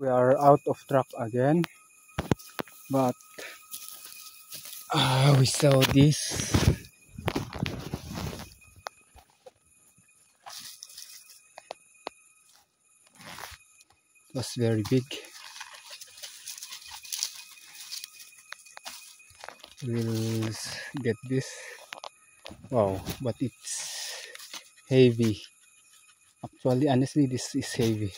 We are out of track again, but we saw this. It was very big. We'll get this. Wow, but it's heavy. Actually, honestly, this is heavy.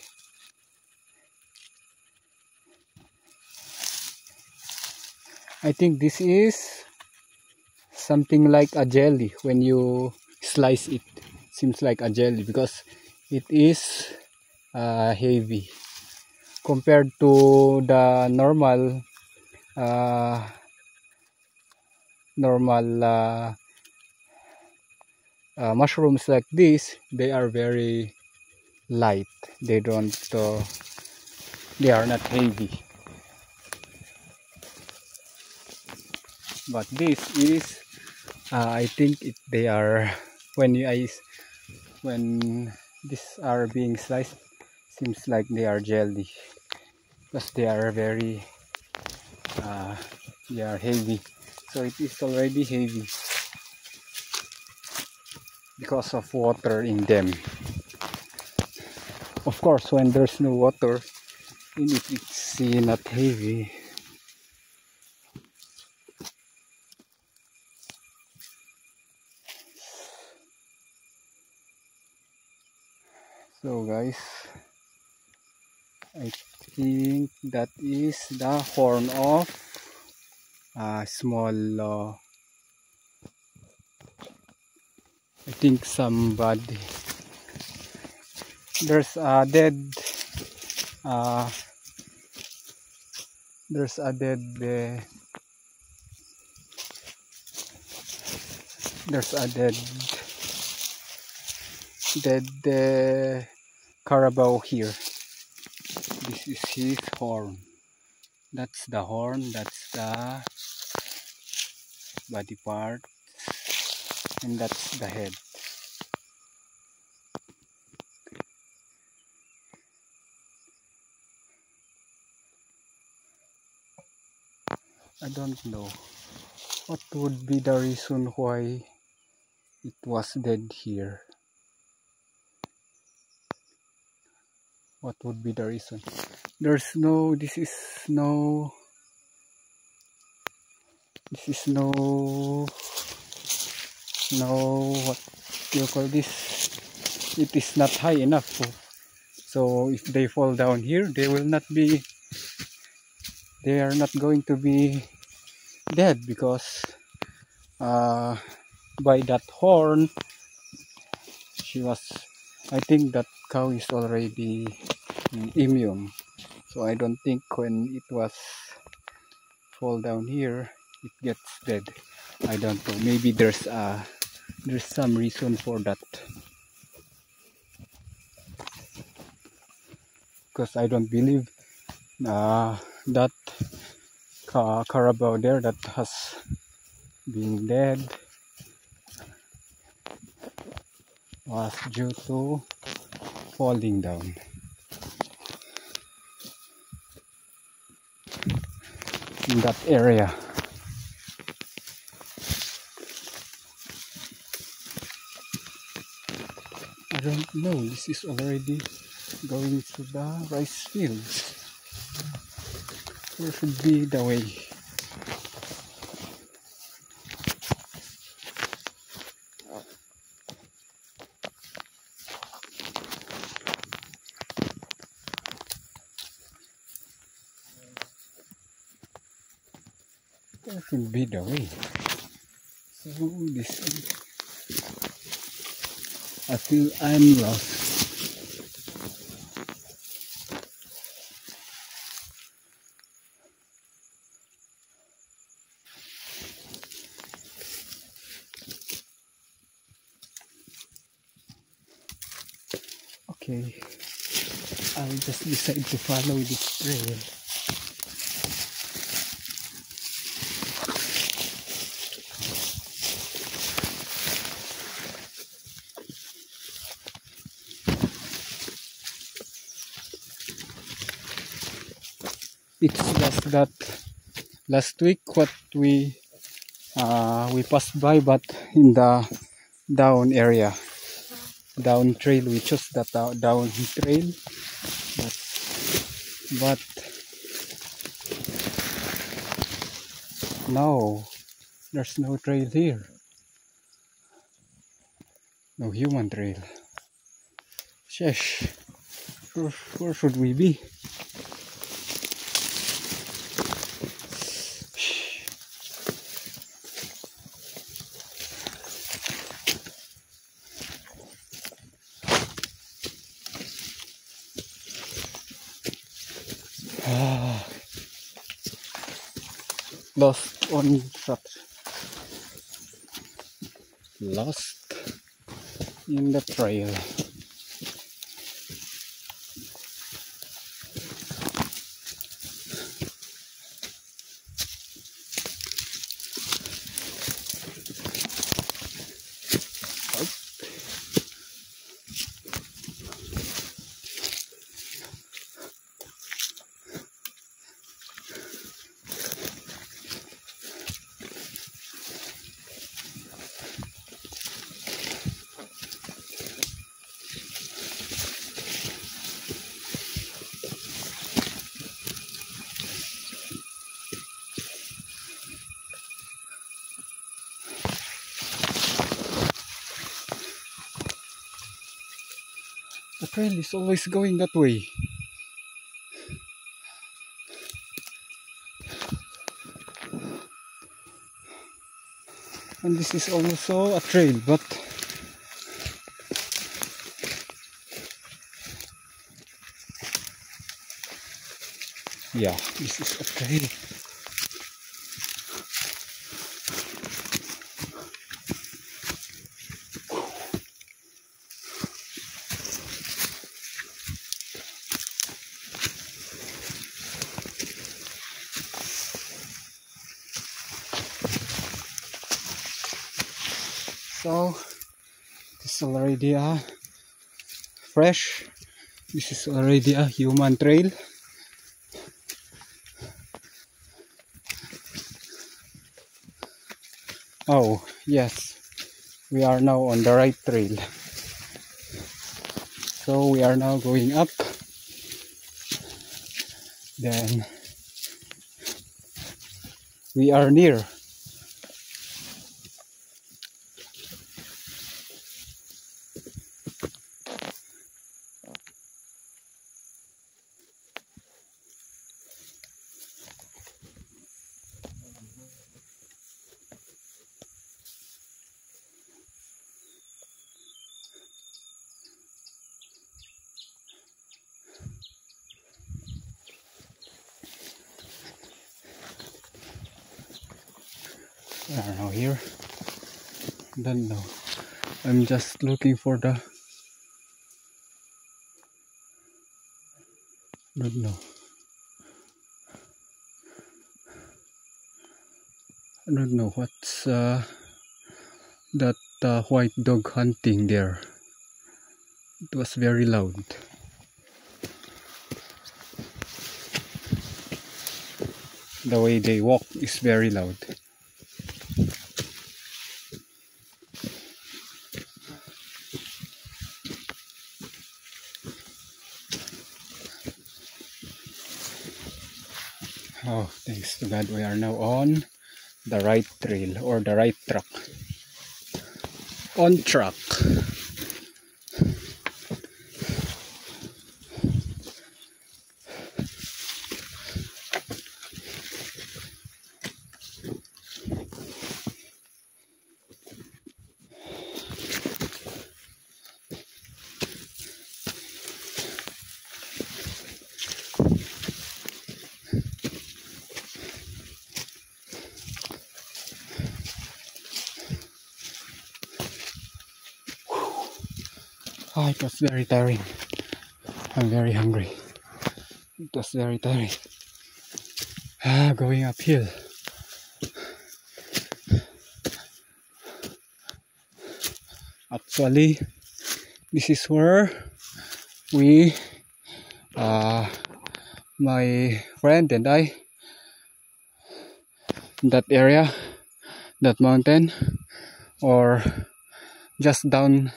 I think this is something like a jelly. When you slice it, seems like a jelly because it is heavy compared to the normal mushrooms like this. They are very light. They are not heavy. But this is I think they are, when these are being sliced, seems like they are jelly because they are very they are heavy. So it is already heavy because of water in them. Of course, when there's no water in it, it's not heavy. So guys, I think that is the horn of small I think somebody, there's a dead there's a dead there's a dead carabao here. This is his horn. That's the horn, that's the body part, and that's the head. I don't know what would be the reason why it was dead here. What would be the reason? There's no, this is no what do you call this? It is not high enough. So if they fall down here, they are not going to be dead because by that horn, I think that cow is already immune. So I don't think when it was fall down here, it gets dead. I don't know. Maybe there's some reason for that. Because I don't believe that carabao there that has been dead was due to falling down. In that area. I don't know, this is already going to the rice fields. Where should be the way? That should be the way. So this, I feel I'm lost. Okay, I'll just decide to follow this trail. it's just that last week what we passed by, but in the down area, down trail, we chose that down trail, but no, there's no trail here, no human trail. Sheesh, where should we be? Lost on track. Lost in the trail. The trail is always going that way. And this is also a trail, but yeah, this is a trail. So this is already a fresh. This is already a human trail. Oh yes, we are now on the right trail. So we are now going up. Then we are near. I don't know here. Don't know. I'm just looking for the. Don't know. I don't know what's that white dog hunting there. It was very loud. The way they walk is very loud. Oh, thanks to God, we are now on the right trail or the right track. On track. Oh, it was very tiring. I'm very hungry. It was very tiring. Going uphill. Actually, this is where we my friend and I in that area, that mountain, or just down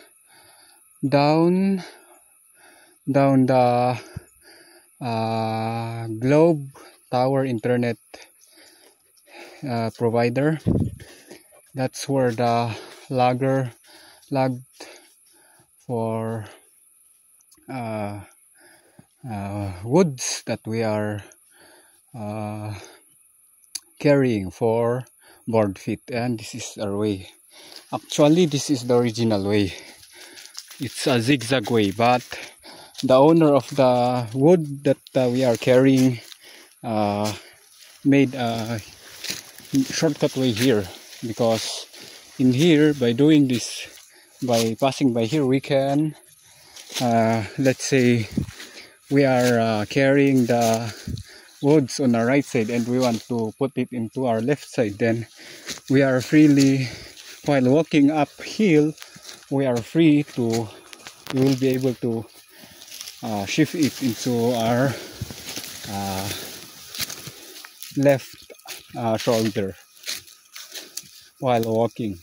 the Globe Tower internet provider. That's where the logger logged for woods that we are carrying for board feet, and this is our way. Actually, this is the original way. It's a zigzag way, but the owner of the wood that we are carrying made a shortcut way here, because in here, by doing this, by passing by here, we can let's say we are carrying the woods on our right side and we want to put it into our left side, then we are freely, while walking uphill, we will be able to shift it into our left shoulder while walking.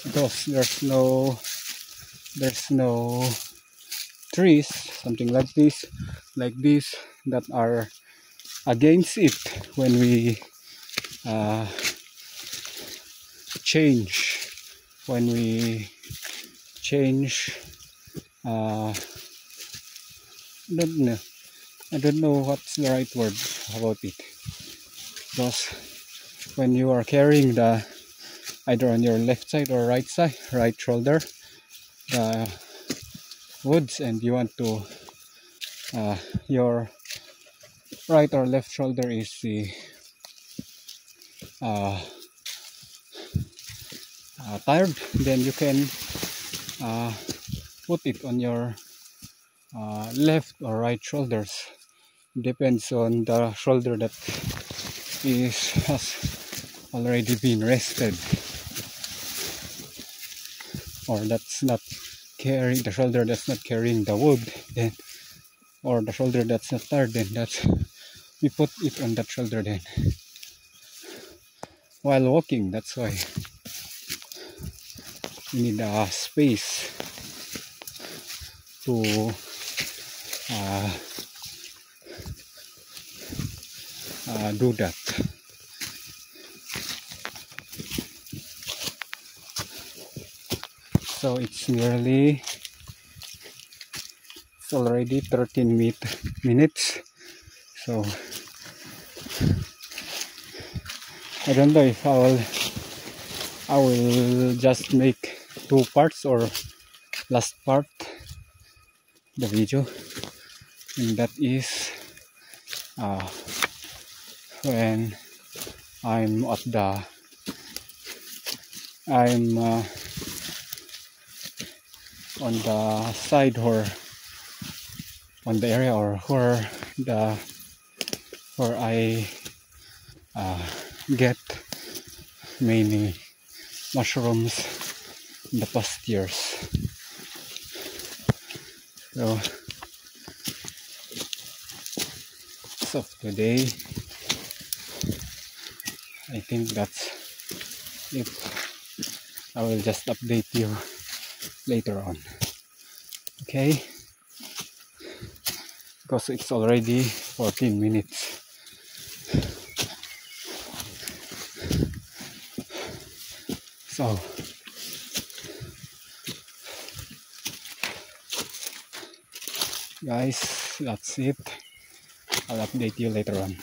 Because there's no trees, something like this that are against it when we change I don't know what's the right word about it, because when you are carrying the either on your left side or right shoulder the woods, and you want to your right or left shoulder is the tired, then you can put it on your left or right shoulders. Depends on the shoulder that has already been rested, or that's not carrying the shoulder that's not carrying the wood, then, or the shoulder that's not tired, then that's we put it on that shoulder then while walking. That's why we need a space to do that. So it's already 13 minutes, so I don't know if I will just make 2 parts or last part the video, and that is when I'm on the side or on the area or where I get many mushrooms in the past years. So as of today, I think that's it. I will just update you later on, okay? Because it's already 14 minutes. So guys, that's it. I'll update you later on.